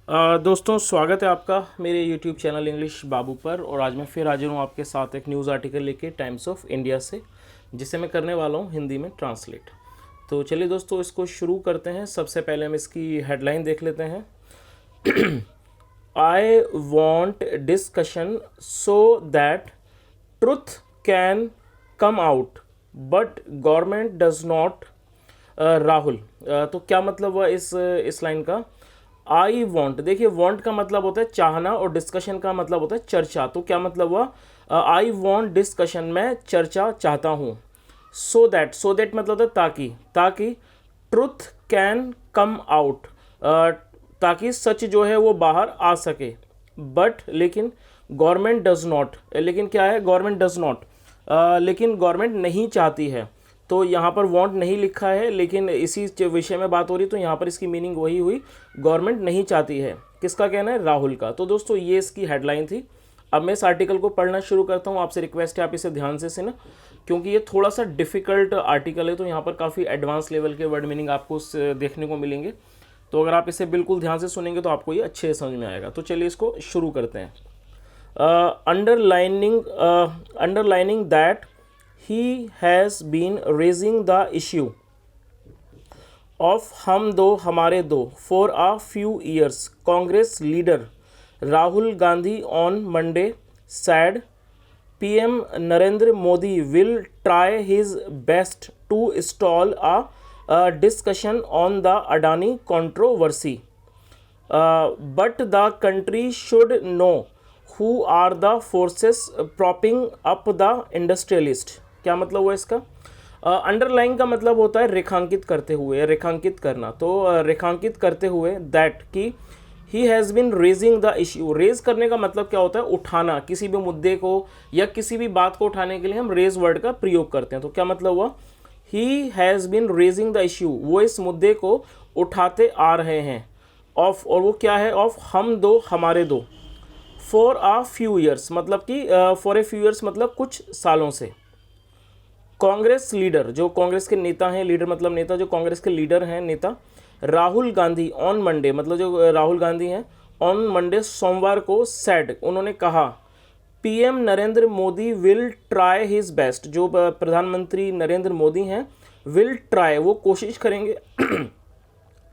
दोस्तों स्वागत है आपका मेरे YouTube चैनल इंग्लिश बाबू पर। और आज मैं फिर हाजिर हूँ आपके साथ एक न्यूज़ आर्टिकल लेके टाइम्स ऑफ इंडिया से, जिसे मैं करने वाला हूँ हिंदी में ट्रांसलेट। तो चलिए दोस्तों इसको शुरू करते हैं। सबसे पहले हम इसकी हेडलाइन देख लेते हैं। I want discussion so that truth can come out but government does not. Rahul, तो क्या मतलब हुआ इस लाइन का। आई वॉन्ट, देखिए वॉन्ट का मतलब होता है चाहना और डिस्कशन का मतलब होता है चर्चा। तो क्या मतलब हुआ, आई वॉन्ट डिस्कशन, मैं चर्चा चाहता हूँ। सो दैट मतलब होता है ताकि, ताकि ट्रुथ कैन कम आउट, ताकि सच जो है वो बाहर आ सके। बट लेकिन गवर्नमेंट डज नॉट, लेकिन क्या है, गवर्नमेंट डज नॉट, लेकिन गवर्नमेंट नहीं चाहती है। तो यहाँ पर वांट नहीं लिखा है, लेकिन इसी विषय में बात हो रही, तो यहाँ पर इसकी मीनिंग वही हुई, गवर्नमेंट नहीं चाहती है। किसका कहना है, राहुल का। तो दोस्तों ये इसकी हेडलाइन थी। अब मैं इस आर्टिकल को पढ़ना शुरू करता हूँ। आपसे रिक्वेस्ट है आप इसे ध्यान से सुना, क्योंकि ये थोड़ा सा डिफ़िकल्ट आर्टिकल है। तो यहाँ पर काफ़ी एडवांस लेवल के वर्ड मीनिंग आपको देखने को मिलेंगे। तो अगर आप इसे बिल्कुल ध्यान से सुनेंगे तो आपको ये अच्छे से समझ में आएगा। तो चलिए इसको शुरू करते हैं। Underlining that he has been raising the issue of हम दो हमारे दो for a few years. Congress leader Rahul Gandhi on Monday said PM Narendra Modi will try his best to stall a discussion on the Adani controversy. But the country should know who are the forces propping up the industrialist. क्या मतलब हुआ इसका। Underline का मतलब होता है रेखांकित करते हुए, रेखांकित करना। तो रेखांकित करते हुए दैट कि he has been raising the issue. Raise करने का मतलब क्या होता है, उठाना, किसी भी मुद्दे को या किसी भी बात को उठाने के लिए हम रेज वर्ड का प्रयोग करते हैं। तो क्या मतलब हुआ, ही has been raising the issue, वो इस मुद्दे को उठाते आ रहे हैं। ऑफ, और वो क्या है, ऑफ हम दो हमारे दो। फॉर आ फ्यू ईयर्स मतलब कि फॉर ए फ्यू ईयर्स मतलब कुछ सालों से। कांग्रेस लीडर, जो कांग्रेस के नेता हैं, लीडर मतलब नेता, जो कांग्रेस के लीडर हैं, नेता राहुल गांधी ऑन मंडे मतलब जो राहुल गांधी हैं, ऑन मंडे सोमवार को सैड उन्होंने कहा, PM Narendra Modi will try his best, जो प्रधानमंत्री नरेंद्र मोदी हैं, विल ट्राई वो कोशिश करेंगे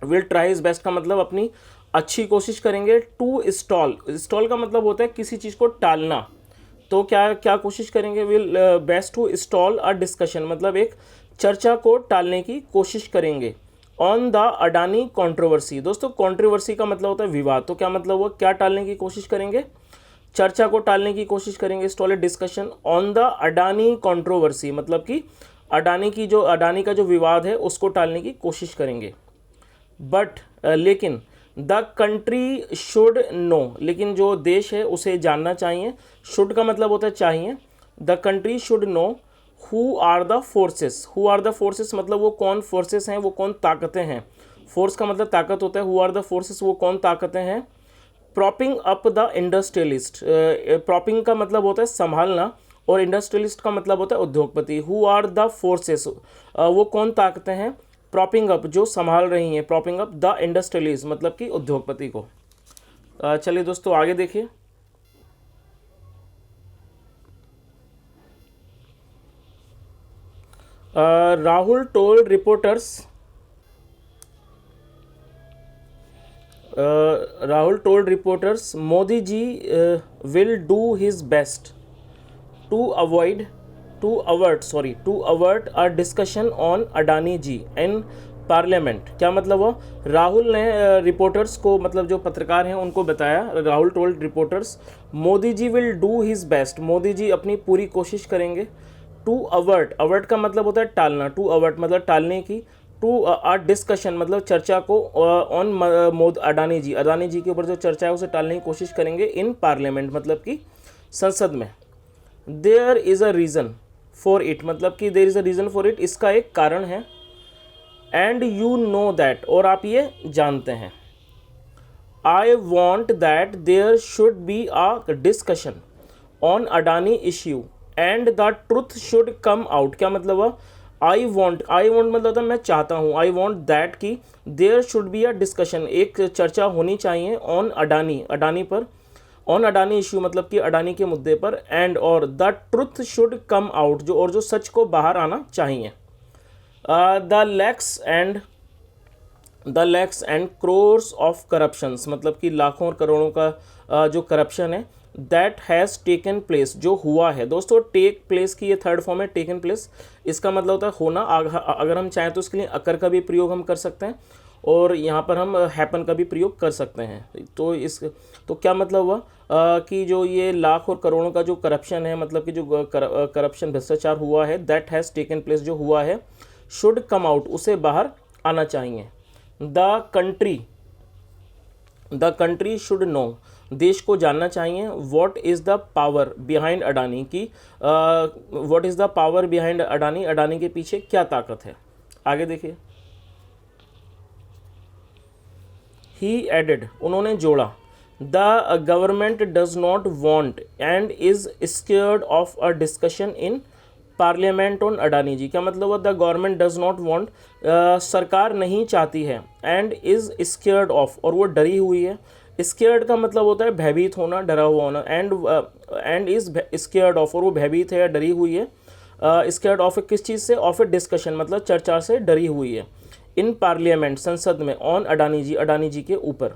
विल ट्राई हिज बेस्ट का मतलब अपनी अच्छी कोशिश करेंगे, टू स्टॉल, स्टॉल का मतलब होता है किसी चीज़ को टालना। तो क्या क्या कोशिश करेंगे, will best to stall a discussion मतलब एक चर्चा को टालने की कोशिश करेंगे। ऑन द अडानी कंट्रोवर्सी, दोस्तों कंट्रोवर्सी का मतलब होता है विवाद। तो क्या मतलब हुआ, क्या टालने की कोशिश करेंगे, चर्चा को टालने की कोशिश करेंगे, stall A discussion on the Adani controversy मतलब कि अडानी का जो विवाद है उसको टालने की कोशिश करेंगे। बट लेकिन द कंट्री शुड नो, लेकिन जो देश है उसे जानना चाहिए। शुड का मतलब होता है चाहिए। The country should know who are the forces, who are the forces मतलब वो कौन फोर्सेस हैं, वो कौन ताकतें हैं। फोर्स का मतलब ताकत होता है, हु आर द फोर्सेस वो कौन ताकतें हैं। Propping up the industrialist, propping का मतलब होता है संभालना और इंडस्ट्रियलिस्ट का मतलब होता है उद्योगपति। हु आर द फोर्सेस वो कौन ताकतें हैं, प्रॉपिंग अप जो संभाल रही हैं, प्रॉपिंग अप द इंडस्ट्रियलिस्ट मतलब कि उद्योगपति को। चलिए दोस्तों आगे देखिए। Rahul told reporters, Rahul told reporters Modi ji will do his best to avoid to avert a discussion on Adani ji in parliament. क्या मतलब हुआ, राहुल ने रिपोर्टर्स को मतलब जो पत्रकार हैं उनको बताया, Rahul told reporters Modi ji will do his best, Modi ji अपनी पूरी कोशिश करेंगे। टू अवर्ट का मतलब होता है टालना, टू अवर्ट मतलब टालने की, टू अ डिस्कशन मतलब चर्चा को, ऑन अडानी जी के ऊपर जो चर्चा है उसे टालने की कोशिश करेंगे इन पार्लियामेंट मतलब कि संसद में। There is a reason for it मतलब कि there is a reason for it, इसका एक कारण है। एंड यू नो दैट और आप ये जानते हैं। I want that there should be a discussion on Adani issue and the truth should come out. क्या मतलब हुआ, आई वॉन्ट मतलब होता है मैं चाहता हूँ, आई वॉन्ट दैट कि there should be a discussion, एक चर्चा होनी चाहिए ऑन अडानी पर, ऑन अडानी इशू मतलब कि अडानी के मुद्दे पर, एंड और the truth should come out, जो सच को बाहर आना चाहिए। The lakhs and crores of corruptions मतलब कि लाखों और करोड़ों का जो करप्शन है, दैट हैज़ टेकन प्लेस जो हुआ है। दोस्तों टेक प्लेस की ये थर्ड फॉर्म है, टेकन प्लेस, इसका मतलब होता है होना। अगर हम चाहें तो इसके लिए अकर का भी प्रयोग हम कर सकते हैं, और यहाँ पर हम हैपन का भी प्रयोग कर सकते हैं। तो क्या मतलब हुआ कि जो ये लाख और करोड़ों का जो करप्शन है, मतलब कि जो करप्शन भ्रष्टाचार हुआ है, दैट हैज़ टेकन प्लेस जो हुआ है, शुड कम आउट उसे बाहर आना चाहिए। द कंट्री शुड नो देश को जानना चाहिए, what is the power behind Adani की, what is the power behind Adani के पीछे क्या ताकत है। आगे देखिए, ही एडेड उन्होंने जोड़ा, the government does not want and is scared of a discussion in parliament on Adani ji. क्या मतलब हुआ, the government does not want, सरकार नहीं चाहती है, एंड इज स्केयर्ड ऑफ और वो डरी हुई है। स्केयर्ड का मतलब होता है भयभीत होना, डरा हुआ होना, एंड इज स्केयर्ड ऑफ और वो भयभीत है या डरी हुई है। स्केयर्ड ऑफ किस चीज़ से, ऑफ ए डिस्कशन मतलब चर्चा से डरी हुई है, इन पार्लियामेंट संसद में, ऑन अडानी जी के ऊपर।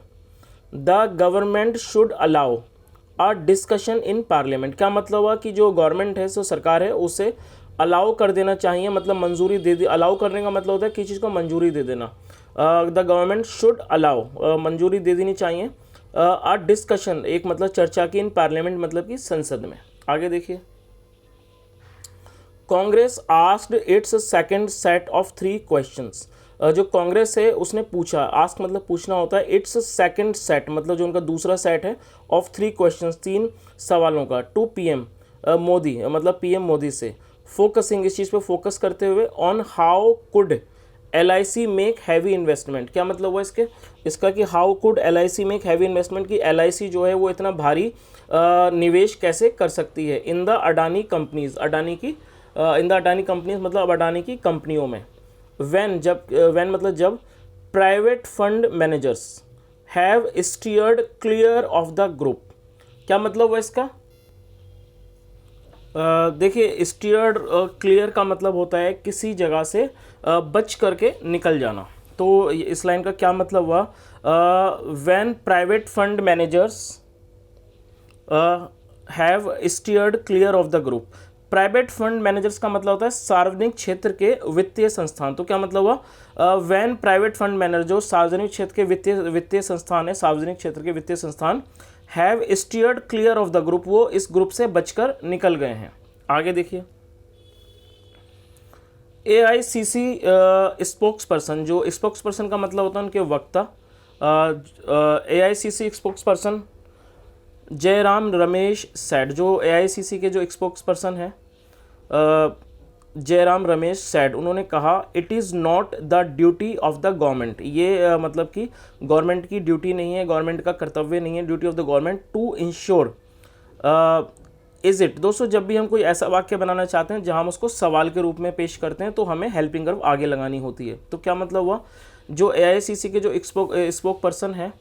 The government should allow a discussion in parliament, क्या मतलब हुआ कि जो गवर्नमेंट है, जो सरकार है, उसे अलाउ कर देना चाहिए, मतलब मंजूरी दे दी। अलाउ करने का मतलब होता है किसी चीज़ को मंजूरी दे देना। द गवर्नमेंट शुड अलाउ मंजूरी दे देनी चाहिए, अ डिस्कशन एक मतलब चर्चा की, इन पार्लियामेंट मतलब कि संसद में। आगे देखिए, Congress asked it's second set of 3 questions, जो कांग्रेस है उसने पूछा, आस्क मतलब पूछना होता है, इट्स सेकंड सेट मतलब जो उनका दूसरा सेट है, ऑफ 3 क्वेश्चंस 3 सवालों का, टू पीएम मोदी मतलब पीएम मोदी से, फोकसिंग इस चीज़ पे फोकस करते हुए, on how could LIC make heavy investment. क्या मतलब हुआ इसका कि how could LIC make heavy investment, कि LIC जो है वो इतना भारी निवेश कैसे कर सकती है, in the Adani companies, in the Adani companies मतलब अडानी की कंपनियों में। when मतलब जब private fund managers have steered clear of the group. क्या मतलब हुआ इसका, देखिए स्टीयर्ड क्लियर का मतलब होता है किसी जगह से बच करके निकल जाना। तो इस लाइन का क्या मतलब हुआ, when private fund managers have steered clear of the group. Private fund managers का मतलब होता है सार्वजनिक क्षेत्र के वित्तीय संस्थान। तो क्या मतलब हुआ, व्हेन प्राइवेट फंड मैनेजर जो सार्वजनिक क्षेत्र के वित्तीय संस्थान है, सार्वजनिक क्षेत्र के वित्तीय संस्थान, have steered clear of the group, वो इस ग्रुप से बचकर निकल गए हैं। आगे देखिए, AICC स्पोक्स पर्सन, जो स्पोक्स पर्सन का मतलब होता है उनके वक्ता, AICC spokes person Jairam Ramesh sad, जो AICC के जो स्पोक्स पर्सन है जयराम रमेश सैड, उन्होंने कहा, it is not the duty of the government, ये मतलब कि गवर्नमेंट की ड्यूटी नहीं है, गवर्नमेंट का कर्तव्य नहीं है, duty of the government to ensure is it. दोस्तों जब भी हम कोई ऐसा वाक्य बनाना चाहते हैं जहां हम उसको सवाल के रूप में पेश करते हैं, तो हमें हेल्पिंग वर्ब आगे लगानी होती है। तो क्या मतलब हुआ, जो AICC के जो स्पोक पर्सन है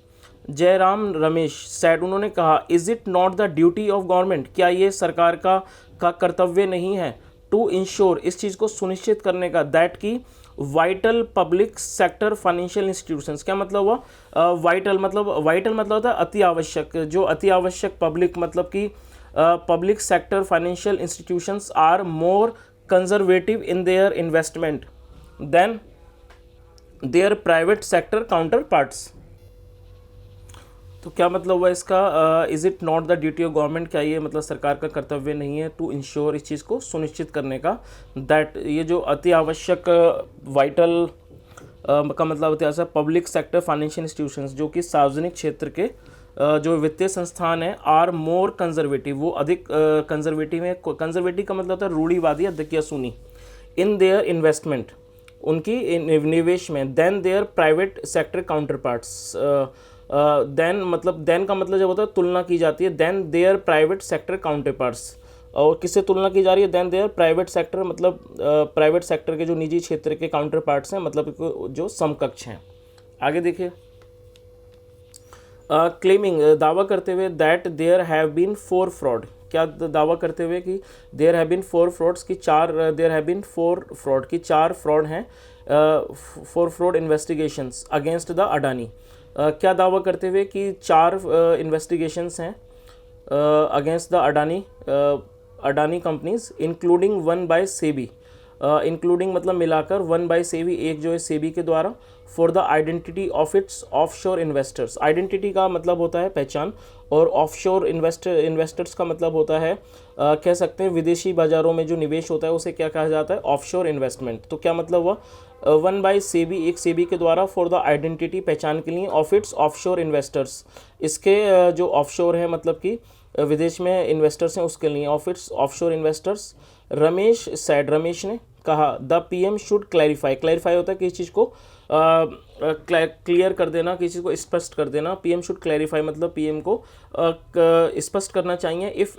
जयराम रमेश सैड, उन्होंने कहा, is it not the duty of government, क्या ये सरकार का कर्तव्य नहीं है, टू इंश्योर इस चीज़ को सुनिश्चित करने का, दैट की vital public sector financial institutions. क्या मतलब हुआ, वाइटल मतलब होता है अति आवश्यक, जो अति आवश्यक पब्लिक मतलब कि public sector financial institutions are more conservative in their investment than their private sector counterparts. तो क्या मतलब हुआ इसका, is it not the duty of government, क्या ये मतलब सरकार का कर्तव्य नहीं है, टू इंश्योर इस चीज़ को सुनिश्चित करने का, दैट ये जो अति आवश्यक वाइटल का मतलब होता है पब्लिक सेक्टर फाइनेंशियल इंस्टीट्यूशंस, जो कि सार्वजनिक क्षेत्र के जो वित्तीय संस्थान है, आर मोर कंजर्वेटिव, वो अधिक कंजर्वेटिव है। कंजर्वेटिव का मतलब होता है रूढ़िवादी या दकियासूनी, इन देयर इन्वेस्टमेंट उनकी निवेश में, than their private sector counterparts, than मतलब देन का मतलब जब होता है तुलना की जाती है, than their private sector counterparts, और किससे तुलना की जा रही है, देन देयर प्राइवेट सेक्टर, मतलब प्राइवेट सेक्टर के जो निजी क्षेत्र के काउंटर पार्ट्स हैं, मतलब जो समकक्ष हैं। आगे देखिए, क्लेमिंग, दावा करते हुए that there have been 4 fraud, क्या दावा करते हुए कि देयर हैव बीन 4 फ्रॉड्स की 4 देयर हैव बीन 4 फ्रॉड की 4 फ्रॉड हैं, 4 fraud investigations against the Adani. क्या दावा करते हुए कि 4 इन्वेस्टिगेशंस हैं against the Adani companies, including 1 by SEBI, including मतलब मिलाकर 1 बाय सेबी, एक जो है सेबी के द्वारा, for the identity of its offshore investors. Identity का मतलब होता है पहचान, और ऑफशोर इन्वेस्टर्स का मतलब होता है कह सकते हैं विदेशी बाजारों में जो निवेश होता है उसे क्या कहा जाता है, ऑफशोर इन्वेस्टमेंट। तो क्या मतलब हुआ, 1 बाय सेबी, एक सेबी के द्वारा, फॉर द आइडेंटिटी पहचान के लिए, ऑफ इट्स ऑफशोर इन्वेस्टर्स, इसके जो ऑफशोर है मतलब कि विदेश में इन्वेस्टर्स हैं उसके लिए, of its offshore investors. Ramesh sad, Ramesh ने कहा, the PM should clarify, clarify होता है किसी चीज़ को क्लियर कर देना, किसी चीज़ को स्पष्ट कर देना। पीएम शुड क्लैरिफाई मतलब पीएम को स्पष्ट करना चाहिए। If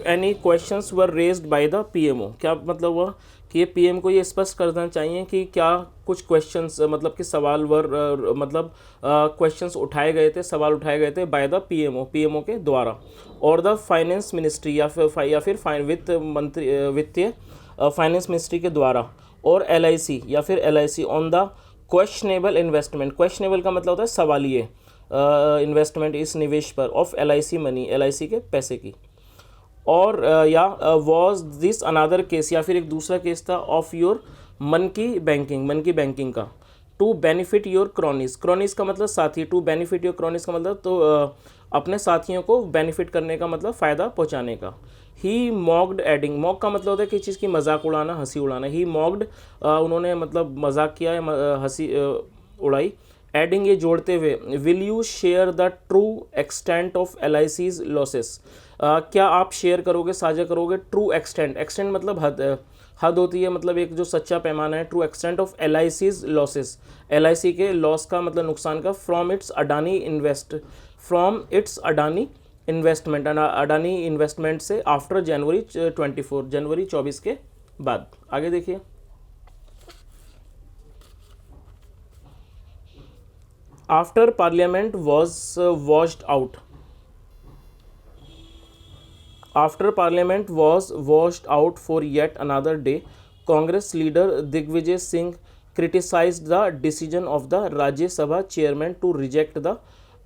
any questions were raised by the PMO, क्या मतलब हुआ कि ये पीएम को ये स्पष्ट करना चाहिए कि क्या कुछ क्वेश्चंस मतलब कि सवाल मतलब क्वेश्चंस उठाए गए थे, सवाल उठाए गए थे बाय द पीएमओ के द्वारा, और द फाइनेंस मिनिस्ट्री या फिर वित्तीय फाइनेंस मिनिस्ट्री के द्वारा, और एलआईसी या फिर LIC on the questionable investment. Questionable का मतलब होता है सवालिए इन्वेस्टमेंट, इस निवेश पर, ऑफ एलआईसी मनी, एलआईसी के पैसे की। और या वॉज दिस अनदर केस, या फिर एक दूसरा केस था, ऑफ योर मन की बैंकिंग का, टू बेनिफिट योर क्रॉनीज, क्रॉनीज का मतलब साथी, टू बेनिफिट योर क्रॉनीज का मतलब तो अपने साथियों को बेनिफिट करने का मतलब फ़ायदा पहुंचाने का। ही मॉक्ड एडिंग, मॉक का मतलब होता है कि चीज़ की मजाक उड़ाना, हंसी उड़ाना। ही मॉक्ड, उन्होंने मतलब मजाक किया या हंसी उड़ाई। एडिंग ये जोड़ते हुए, will you share the true extent of LIC's losses, क्या आप शेयर करोगे, साझा करोगे, ट्रू एक्सटेंट, एक्सटेंट मतलब हद होती है, मतलब एक जो सच्चा पैमाना है, true extent of LIC's losses, LIC के लॉस का मतलब नुकसान का, from its Adani investment, Adani investment से, आफ्टर जनवरी 24, जनवरी 24 के बाद। आगे देखिए, after parliament was washed out, After Parliament was washed out for yet another day, Congress leader Digvijay Singh criticized the decision of the Rajya Sabha chairman to reject the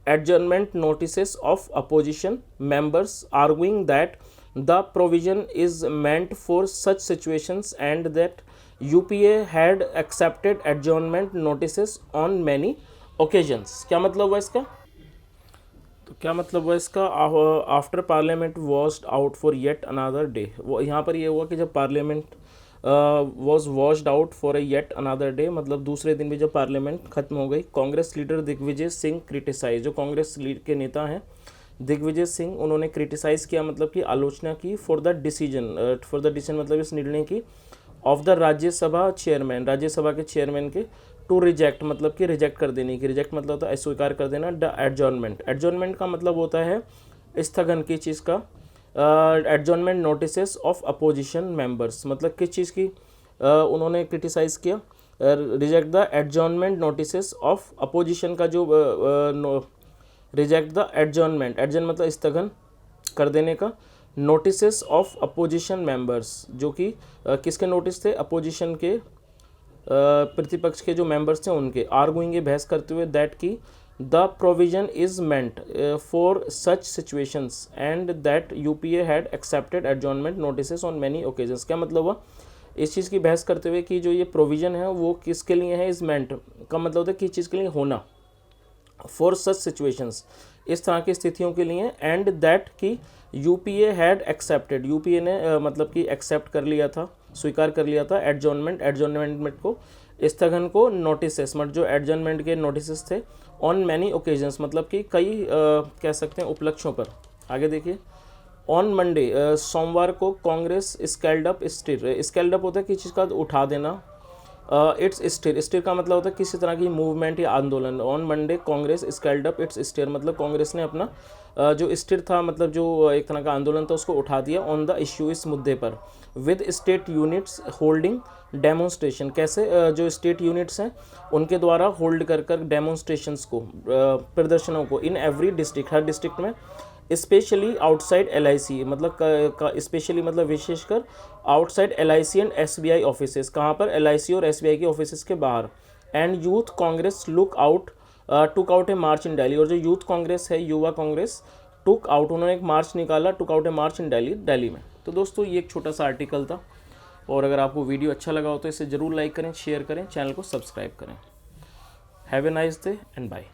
adjournment notices of opposition members, arguing that the provision is meant for such situations and that UPA had accepted adjournment notices on many occasions। क्या मतलब हुआ इसका, तो क्या मतलब हुआ इसका, after parliament washed out for yet another day, वो यहाँ पर ये हुआ कि जब parliament was washed out for a yet another day, मतलब दूसरे दिन भी जब पार्लियामेंट खत्म हो गई। कांग्रेस लीडर दिग्विजय सिंह क्रिटिसाइज, जो कांग्रेस लीड के नेता हैं दिग्विजय सिंह, उन्होंने क्रिटिसाइज़ किया मतलब कि आलोचना की, फॉर द डिसीजन मतलब इस निर्णय की, of the Rajya Sabha chairman, Rajya Sabha के चेयरमैन के, टू रिजेक्ट मतलब कि रिजेक्ट कर देने की, रिजेक्ट मतलब होता है अस्वीकार कर देना, द एडजॉर्नमेंट, एडजॉर्नमेंट का मतलब होता है स्थगन की चीज़ का, adjournment notices of opposition members, मतलब किस चीज़ की उन्होंने क्रिटिसाइज़ किया, reject the adjournment notices of opposition का, जो रिजेक्ट द एडजॉर्नमेंट, एडजॉर्न मतलब स्थगन कर देने का, नोटिसेस ऑफ अपोजिशन मेंबर्स, जो कि किसके नोटिस थे, अपोजिशन के प्रतिपक्ष के जो मेंबर्स थे उनके, आर्गुइंग बहस करते हुए, दैट की the provision is meant for such situations and that UPA had accepted adjournment notices on many occasions. क्या मतलब हुआ, इस चीज़ की बहस करते हुए कि जो ये प्रोविज़न है वो किसके लिए है, इज मेंट का मतलब होता है किस चीज़ के लिए होना, फॉर सच सिचुएशंस इस तरह की स्थितियों के लिए, एंड दैट की यूपीए हैड एक्सेप्टेड, यूपीए ने मतलब कि एक्सेप्ट कर लिया था, स्वीकार कर लिया था, एडजॉर्नमेंट को, स्थगन को, नोटिसेस मतलब जो एडजॉर्नमेंट के नोटिसेस थे, ऑन मैनी ओकेजन्स मतलब कि कई कह सकते हैं उपलक्ष्यों पर। आगे देखिए, ऑन मंडे सोमवार को Congress scaled up state, scaled up होता है किसी चीज़ का उठा देना, इट्स स्टेयर, स्टेयर का मतलब होता है किसी तरह की मूवमेंट या आंदोलन। On Monday Congress scaled up its stir, मतलब कांग्रेस ने अपना जो स्टेयर था, मतलब जो एक तरह का आंदोलन था, उसको उठा दिया ऑन द इश्यू, इस मुद्दे पर। With state units holding demonstration, कैसे जो स्टेट यूनिट्स हैं उनके द्वारा होल्ड कर कर डेमोन्स्ट्रेशंस को, प्रदर्शनों को, इन एवरी डिस्ट्रिक्ट, हर डिस्ट्रिक्ट में, स्पेशली आउटसाइड LIC, मतलब स्पेशली मतलब विशेषकर outside LIC and SBI offices, कहाँ पर LIC और SBI के ऑफिसेस के बाहर। And youth Congress took out a march in Delhi, और जो यूथ कांग्रेस है, युवा कांग्रेस, टुक आउट, उन्होंने एक मार्च निकाला, टुक out a march in Delhi में। तो दोस्तों ये एक छोटा सा आर्टिकल था, और अगर आपको वीडियो अच्छा लगा हो तो इसे ज़रूर लाइक करें, शेयर करें, चैनल को सब्सक्राइब करें। Have a nice day and bye.